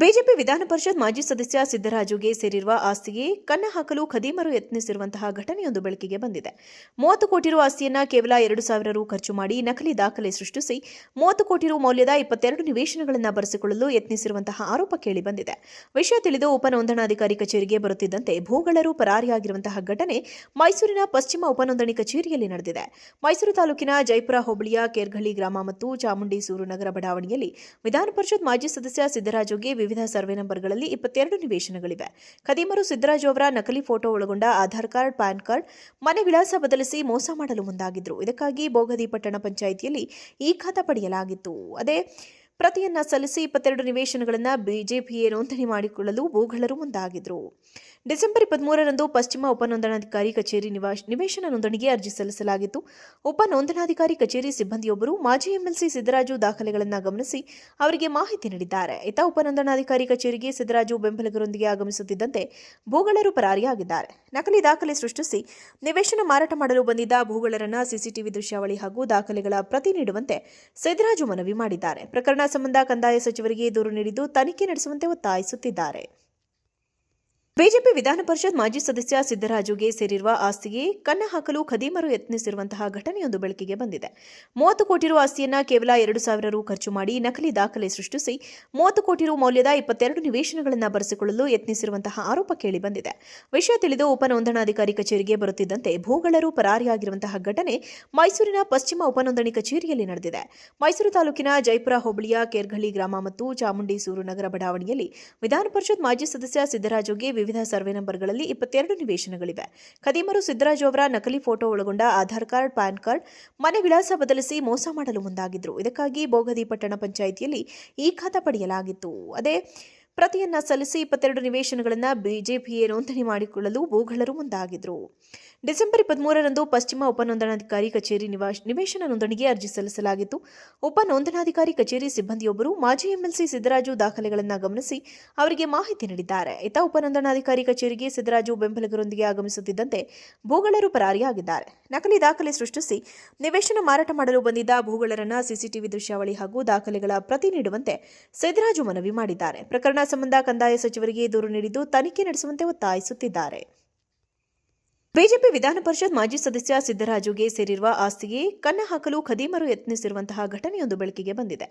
BJP ವಿಧಾನ ಪರಿಷತ್ ಮಾಜಿ ಸದಸ್ಯ ಸಿದ್ದರಾಜುಗೆ ಸೇರಿರುವ ಆಸ್ತಿಗೆ ಕನ್ನ ಹಾಕಲು ಖದೀಮರು ಯತ್ನಿಸಿರುವಂತಹ ಘಟನೆಯೊಂದು ಬೆಳಕಿಗೆ ಬಂದಿದೆ. 30 ಕೋಟಿ ರು ಆಸ್ತಿಯನ್ನ ಕೇವಲ 2,000 ರು ಖರ್ಚು ಮಾಡಿ ನಕಲಿ ದಾಖಲೆ ಸೃಷ್ಟಿಸಿ 30 ಕೋಟಿ ರು ಮೌಲ್ಯದ 22 ನಿವೇಶನಗಳನ್ನು ಬರೆಸಿಕೊಳ್ಳಲು ಯತ್ನಿಸಿರುವಂತಹ ಆರೋಪ ಕೇಳಿಬಂದಿದೆ. ವಿಷಯ ತಿಳಿದು ಉಪನೋಂದಣಾಧಿಕಾರಿ ಕಚೇರಿಗೆ ಬರುತ್ತಿದ್ದಂತೆ ಭೂಗಳರು ಪರಾರಿಯಾಗಿರುವಂತಹ ಘಟನೆ ಮೈಸೂರಿನ ಪಶ್ಚಿಮ ಉಪನೋಂದಣಿ ಕಚೇರಿಯಲ್ಲಿ ನಡೆದಿದೆ. ಮೈಸೂರು ತಾಲೂಕಿನ ಜೈಪುರ ಹೋಬಳಿಯ ಕೇರ್ಘಳ್ಳಿ ಗ್ರಾಮ ಮತ್ತು ಚಾಮುಂಡಿ ಸೂರು ನಗರ ಬಡಾವಣೆಯಲ್ಲಿ ವಿಧಾನ ಪರಿಷತ್ ಮಾಜಿ ಸದಸ್ಯ ಸಿದ್ದರಾಜುಗೆ ವಿವಿಧ ಸರ್ವೆ ನಂಬರ್ಗಳಲ್ಲಿ 22 ನಿವೇಶನಗಳಿವೆ. ಖದೀಮರು ಸಿದ್ದರಾಜು ಅವರ ನಕಲಿ ಫೋಟೋ ಒಳಗೊಂಡ ಆಧಾರ್ ಕಾರ್ಡ್, ಪ್ಯಾನ್ ಕಾರ್ಡ್, ಮನೆ ವಿಳಾಸ ಬದಲಿಸಿ ಮೋಸ ಮಾಡಲು ಮುಂದಾಗಿದ್ರು. ಇದಕ್ಕಾಗಿ ಬೋಗದಿ ಪಟ್ಟಣ ಪಂಚಾಯಿತಿಯಲ್ಲಿ ಈ ಖಾತಾ ಪಡೆಯಲಾಗಿತ್ತು. ಅದೇ ಪ್ರತಿಯನ್ನ ಸಲ್ಲಿಸಿ 22 ನಿವೇಶನಗಳನ್ನು ಬಿಜೆಪಿಯೇ ನೋಂದಣಿ ಮಾಡಿಕೊಳ್ಳಲು ಭೂಗಳರು ಮುಂದಾಗಿದ್ರು. ಡಿಸೆಂಬರ್ 23ರಂದು ಪಶ್ಚಿಮ ಉಪನೋಂದಣಾಧಿಕಾರಿ ಕಚೇರಿ ನಿವೇಶನ ನೋಂದಣಿಗೆ ಅರ್ಜಿ ಸಲ್ಲಿಸಲಾಗಿತ್ತು. ಉಪನೋಂದಣಾಧಿಕಾರಿ ಕಚೇರಿ ಸಿಬ್ಬಂದಿಯೊಬ್ಬರು ಮಾಜಿ ಎಂಎಲ್ಸಿ ಸಿದ್ದರಾಜು ದಾಖಲೆಗಳನ್ನು ಗಮನಿಸಿ ಅವರಿಗೆ ಮಾಹಿತಿ ನೀಡಿದ್ದಾರೆ. ಇತ್ತ ಉಪನೋಂದಣಾಧಿಕಾರಿ ಕಚೇರಿಗೆ ಸಿದ್ದರಾಜು ಬೆಂಬಲಿಗರೊಂದಿಗೆ ಆಗಮಿಸುತ್ತಿದ್ದಂತೆ ಭೂಗಳರು ಪರಾರಿಯಾಗಿದ್ದಾರೆ. ನಕಲಿ ದಾಖಲೆ ಸೃಷ್ಟಿಸಿ ನಿವೇಶನ ಮಾರಾಟ ಮಾಡಲು ಬಂದಿದ್ದ ಭೂಗಳರನ್ನ ಸಿಸಿಟಿವಿ ದೃಶ್ಯಾವಳಿ ಹಾಗೂ ದಾಖಲೆಗಳ ಪ್ರತಿ ನೀಡುವಂತೆ ಸಿದ್ದರಾಜು ಮನವಿ ಮಾಡಿದ್ದಾರೆ. ಪ್ರಕರಣ ಸಂಬಂಧ ಕಂದಾಯ ಸಚಿವರಿಗೆ ದೂರು ನೀಡಿದ್ದು ತನಿಖೆ ನಡೆಸುವಂತೆ ಒತ್ತಾಯಿಸುತ್ತಿದ್ದಾರೆ. ಬಿಜೆಪಿ ವಿಧಾನ ಪರಿಷತ್ ಮಾಜಿ ಸದಸ್ಯ ಸಿದ್ದರಾಜುಗೆ ಸೇರಿರುವ ಆಸ್ತಿಗೆ ಕನ್ನ ಹಾಕಲು ಖದೀಮರು ಯತ್ನಿಸಿರುವಂತಹ ಘಟನೆಯೊಂದು ಬೆಳಕಿಗೆ ಬಂದಿದೆ. 30 ಕೋಟಿ ರು ಆಸ್ತಿಯನ್ನ ಕೇವಲ 2,000 ರು ಖರ್ಚು ಮಾಡಿ ನಕಲಿ ದಾಖಲೆ ಸೃಷ್ಟಿಸಿ 30 ಕೋಟಿ ರು ಮೌಲ್ಯದ 22 ನಿವೇಶನಗಳನ್ನು ಬರೆಸಿಕೊಳ್ಳಲು ಯತ್ನಿಸಿರುವಂತಹ ಆರೋಪ ಕೇಳಿಬಂದಿದೆ. ವಿಷಯ ತಿಳಿದು ಉಪನೋಂದಣಾಧಿಕಾರಿ ಕಚೇರಿಗೆ ಬರುತ್ತಿದ್ದಂತೆ ಭೂಗಳರು ಪರಾರಿಯಾಗಿರುವಂತಹ ಘಟನೆ ಮೈಸೂರಿನ ಪಶ್ಚಿಮ ಉಪನೋಂದಣಿ ಕಚೇರಿಯಲ್ಲಿ ನಡೆದಿದೆ. ಮೈಸೂರು ತಾಲೂಕಿನ ಜೈಪುರ ಹೋಬಳಿಯ ಕೇರ್ಘಳ್ಳಿ ಗ್ರಾಮ ಮತ್ತು ಚಾಮುಂಡಿ ಸೂರು ನಗರ ಬಡಾವಣೆಯಲ್ಲಿ ವಿಧಾನ ಪರಿಷತ್ ಮಾಜಿ ಸದಸ್ಯ ಸಿದ್ದರಾಜುಗೆ ವಿವಿಧ ಸರ್ವೆ ನಂಬರ್ಗಳಲ್ಲಿ 22 ನಿವೇಶನಗಳಿವೆ. ಖದೀಮರು ಸಿದ್ದರಾಜು ಅವರ ನಕಲಿ ಫೋಟೋ ಒಳಗೊಂಡ ಆಧಾರ್ ಕಾರ್ಡ್, ಪ್ಯಾನ್ ಕಾರ್ಡ್, ಮನೆ ವಿಳಾಸ ಬದಲಿಸಿ ಮೋಸ ಮಾಡಲು ಮುಂದಾಗಿದ್ರು. ಇದಕ್ಕಾಗಿ ಬೋಗದಿ ಪಟ್ಟಣ ಪಂಚಾಯಿತಿಯಲ್ಲಿ ಈ ಖಾತಾ ಪಡೆಯಲಾಗಿತ್ತು. ಅದೇ ಪ್ರತಿಯನ್ನ ಸಲ್ಲಿಸಿ 22 ನಿವೇಶನಗಳನ್ನು ಬಿಜೆಪಿಯೇ ನೋಂದಣಿ ಮಾಡಿಕೊಳ್ಳಲು ಭೂಗಳರು ಮುಂದಾಗಿದ್ರು. ಡಿಸೆಂಬರ್ 23ರಂದು ಪಶ್ಚಿಮ ಉಪನೋಂದಣಾಧಿಕಾರಿ ಕಚೇರಿ ನಿವೇಶನ ನೋಂದಣಿಗೆ ಅರ್ಜಿ ಸಲ್ಲಿಸಲಾಗಿತ್ತು. ಉಪನೋಂದಣಾಧಿಕಾರಿ ಕಚೇರಿ ಸಿಬ್ಬಂದಿಯೊಬ್ಬರು ಮಾಜಿ ಎಂಎಲ್ಸಿ ಸಿದ್ದರಾಜು ದಾಖಲೆಗಳನ್ನು ಗಮನಿಸಿ ಅವರಿಗೆ ಮಾಹಿತಿ ನೀಡಿದ್ದಾರೆ. ಇತ್ತ ಉಪನೋಂದಣಾಧಿಕಾರಿ ಕಚೇರಿಗೆ ಸಿದ್ದರಾಜು ಬೆಂಬಲಿಗರೊಂದಿಗೆ ಆಗಮಿಸುತ್ತಿದ್ದಂತೆ ಭೂಗಳರು ಪರಾರಿಯಾಗಿದ್ದಾರೆ. ನಕಲಿ ದಾಖಲೆ ಸೃಷ್ಟಿಸಿ ನಿವೇಶನ ಮಾರಾಟ ಮಾಡಲು ಬಂದಿದ್ದ ಭೂಗಳರನ್ನ ಸಿಸಿಟಿವಿ ದೃಶ್ಯಾವಳಿ ಹಾಗೂ ದಾಖಲೆಗಳ ಪ್ರತಿ ನೀಡುವಂತೆ ಸಿದ್ದರಾಜು ಮನವಿ ಮಾಡಿದ್ದಾರೆ. ಪ್ರಕರಣ ಸಂಬಂಧ ಕಂದಾಯ ಸಚಿವರಿಗೆ ದೂರು ನೀಡಿದ್ದು ತನಿಖೆ ನಡೆಸುವಂತೆ ಒತ್ತಾಯಿಸುತ್ತಿದ್ದಾರೆ. ಬಿಜೆಪಿ ವಿಧಾನ ಪರಿಷತ್ ಮಾಜಿ ಸದಸ್ಯ ಸಿದ್ದರಾಜುಗೆ ಸೇರಿರುವ ಆಸ್ತಿಗೆ ಕನ್ನ ಹಾಕಲು ಖದೀಮರು ಯತ್ನಿಸಿರುವಂತಹ ಘಟನೆಯೊಂದು ಬೆಳಕಿಗೆ ಬಂದಿದೆ.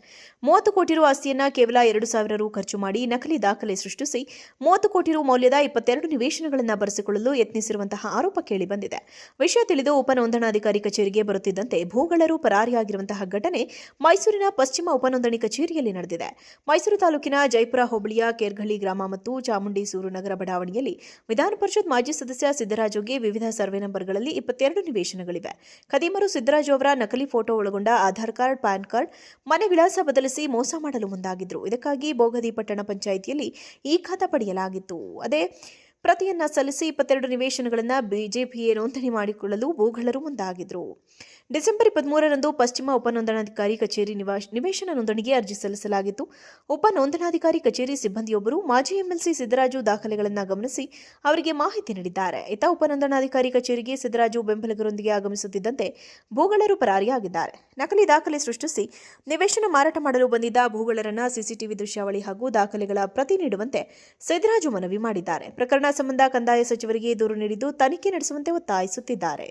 30 ಕೋಟಿ ರು ಆಸ್ತಿಯನ್ನ ಕೇವಲ 2,000 ರು ಖರ್ಚು ಮಾಡಿ ನಕಲಿ ದಾಖಲೆ ಸೃಷ್ಟಿಸಿ 30 ಕೋಟಿ ರು ಮೌಲ್ಯದ 22 ನಿವೇಶನಗಳನ್ನು ಬರೆಸಿಕೊಳ್ಳಲು ಯತ್ನಿಸಿರುವಂತಹ ಆರೋಪ ಕೇಳಿಬಂದಿದೆ. ವಿಷಯ ತಿಳಿದು ಉಪನೋಂದಣಾಧಿಕಾರಿ ಕಚೇರಿಗೆ ಬರುತ್ತಿದ್ದಂತೆ ಭೂಗಳರು ಪರಾರಿಯಾಗಿರುವಂತಹ ಘಟನೆ ಮೈಸೂರಿನ ಪಶ್ಚಿಮ ಉಪನೋಂದಣಿ ಕಚೇರಿಯಲ್ಲಿ ನಡೆದಿದೆ. ಮೈಸೂರು ತಾಲೂಕಿನ ಜೈಪುರ ಹೋಬಳಿಯ ಕೇರ್ಘಳ್ಳಿ ಗ್ರಾಮ ಮತ್ತು ಚಾಮುಂಡಿ ಸೂರು ನಗರ ಬಡಾವಣೆಯಲ್ಲಿ ವಿಧಾನ ಪರಿಷತ್ ಮಾಜಿ ಸದಸ್ಯ ಸಿದ್ದರಾಜುಗೆ ವಿವಿಧ ಸರ್ವೆ ನಂಬರ್ಗಳಲ್ಲಿ 22 ನಿವೇಶನಗಳಿವೆ. ಖದೀಮರು ಸಿದ್ದರಾಜು ಅವರ ನಕಲಿ ಫೋಟೋ ಒಳಗೊಂಡ ಆಧಾರ್ ಕಾರ್ಡ್, ಪ್ಯಾನ್ ಕಾರ್ಡ್, ಮನೆ ವಿಳಾಸ ಬದಲಿಸಿ ಮೋಸ ಮಾಡಲು ಮುಂದಾಗಿದ್ರು. ಇದಕ್ಕಾಗಿ ಬೋಗದಿ ಪಟ್ಟಣ ಪಂಚಾಯಿತಿಯಲ್ಲಿ ಈ ಖಾತಾ ಪಡೆಯಲಾಗಿತ್ತು. ಅದೇ ಪ್ರತಿಯನ್ನ ಸಲ್ಲಿಸಿ 22 ನಿವೇಶನಗಳನ್ನು ಬಿಜೆಪಿಯೇ ನೋಂದಣಿ ಮಾಡಿಕೊಳ್ಳಲು ಭೂಗಳರು ಮುಂದಾಗಿದ್ರು. ಡಿಸೆಂಬರ್ 23ರಂದು ಪಶ್ಚಿಮ ಉಪನೋಂದಣಾಧಿಕಾರಿ ಕಚೇರಿ ನಿವೇಶನ ನೋಂದಣಿಗೆ ಅರ್ಜಿ ಸಲ್ಲಿಸಲಾಗಿತ್ತು. ಉಪನೋಂದಣಾಧಿಕಾರಿ ಕಚೇರಿ ಸಿಬ್ಬಂದಿಯೊಬ್ಬರು ಮಾಜಿ ಎಂಎಲ್ಸಿ ಸಿದ್ದರಾಜು ದಾಖಲೆಗಳನ್ನು ಗಮನಿಸಿ ಅವರಿಗೆ ಮಾಹಿತಿ ನೀಡಿದ್ದಾರೆ. ಇತ್ತ ಉಪನೋಂದಣಾಧಿಕಾರಿ ಕಚೇರಿಗೆ ಸಿದ್ದರಾಜು ಬೆಂಬಲಿಗರೊಂದಿಗೆ ಆಗಮಿಸುತ್ತಿದ್ದಂತೆ ಭೂಗಳರು ಪರಾರಿಯಾಗಿದ್ದಾರೆ. ನಕಲಿ ದಾಖಲೆ ಸೃಷ್ಟಿಸಿ ನಿವೇಶನ ಮಾರಾಟ ಮಾಡಲು ಬಂದಿದ್ದ ಭೂಗಳರನ್ನ ಸಿಸಿಟಿವಿ ದೃಶ್ಯಾವಳಿ ಹಾಗೂ ದಾಖಲೆಗಳ ಪ್ರತಿ ನೀಡುವಂತೆ ಸಿದ್ದರಾಜು ಮನವಿ ಮಾಡಿದ್ದಾರೆ. ಪ್ರಕರಣ ಸಂಬಂಧ ಕಂದಾಯ ಸಚಿವರಿಗೆ ದೂರು ನೀಡಿದ್ದು ತನಿಖೆ ನಡೆಸುವಂತೆ ಒತ್ತಾಯಿಸುತ್ತಿದ್ದಾರೆ.